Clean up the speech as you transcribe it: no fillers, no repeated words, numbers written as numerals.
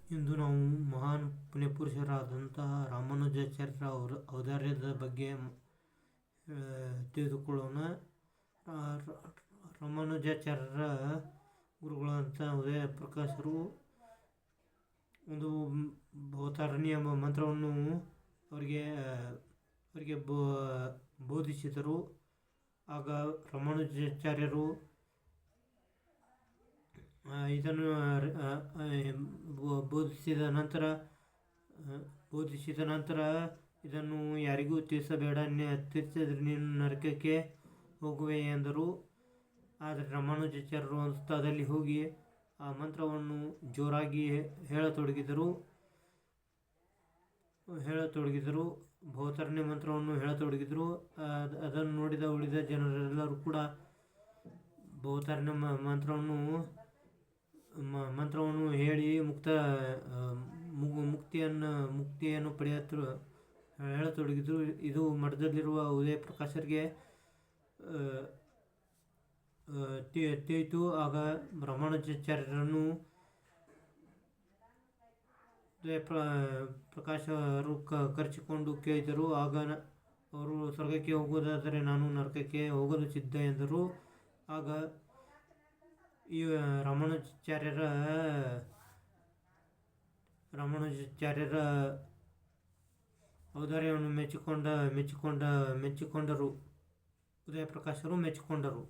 ಇಂದು ನಾವು ಮಹಾನ್ ಪುಣ್ಯಪುರುಷರಾದಂತಹ ರಾಮಾನುಜಾಚಾರ್ಯರ ಔದಾರ್ಯದ ಬಗ್ಗೆ ತಿಳಿದುಕೊಳ್ಳೋಣ. ರಾಮಾನುಜಾಚಾರ್ಯರ ಗುರುಗಳಂತ ಉದಯ ಪ್ರಕಾಶರು ಒಂದು ಭವತಾರಿಣಿ ಎಂಬ ಮಂತ್ರವನ್ನು ಅವರಿಗೆ ಬೋಧಿಸಿದರು. ಆಗ ರಾಮಾನುಜಾಚಾರ್ಯರು ಇದನ್ನು ಬೋಧಿಸಿದ ನಂತರ ಇದನ್ನು ಯಾರಿಗೂ ತಿಳಿಸಬೇಡ, ತಿಳಿಸಿದರೆ ನೀನು ನರಕಕ್ಕೆ ಹೋಗುವೆ ಎಂದರು. ಆದರೆ ರಾಮಾನುಜಾಚಾರ್ಯರು ಒಂದು ಸ್ಥಳದಲ್ಲಿ ಹೋಗಿ ಆ ಮಂತ್ರವನ್ನು ಜೋರಾಗಿ ಹೇಳತೊಡಗಿದರು. ಭವತಾರಿಣಿ ಮಂತ್ರವನ್ನು ಹೇಳತೊಡಗಿದರು. ಅದನ್ನು ನೋಡಿದ ಉಳಿದ ಜನರೆಲ್ಲರೂ ಕೂಡ ಭವತಾರಿಣಿ ಮಂತ್ರವನ್ನು ಹೇಳಿ ಮುಕ್ತಿಯನ್ನು ಹೇಳತೊಡಗಿದರು. ಇದು ಮಠದಲ್ಲಿರುವ ಉದಯ ಪ್ರಕಾಶರಿಗೆ ತಿಳಿಯಿತು. ಆಗ ರಾಮಾನುಜಾಚಾರ್ಯರನ್ನು ಉದಯ ಪ್ರಕಾಶರು ಕರೆಸಿಕೊಂಡು ಕೇಳಿದರು. ಆಗ ಅವರು ಸ್ವರ್ಗಕ್ಕೆ ಹೋಗುವುದಾದರೆ ನಾನು ನರಕಕ್ಕೆ ಹೋಗಲು ಸಿದ್ಧ ಎಂದರು. ಆಗ ಈ ರಾಮಾನುಜಾಚಾರ್ಯರ ಔದಾರ್ಯವನ್ನು ಮೆಚ್ಚಿಕೊಂಡರು. ಉದಯ ಪ್ರಕಾಶರು ಮೆಚ್ಚಿಕೊಂಡರು.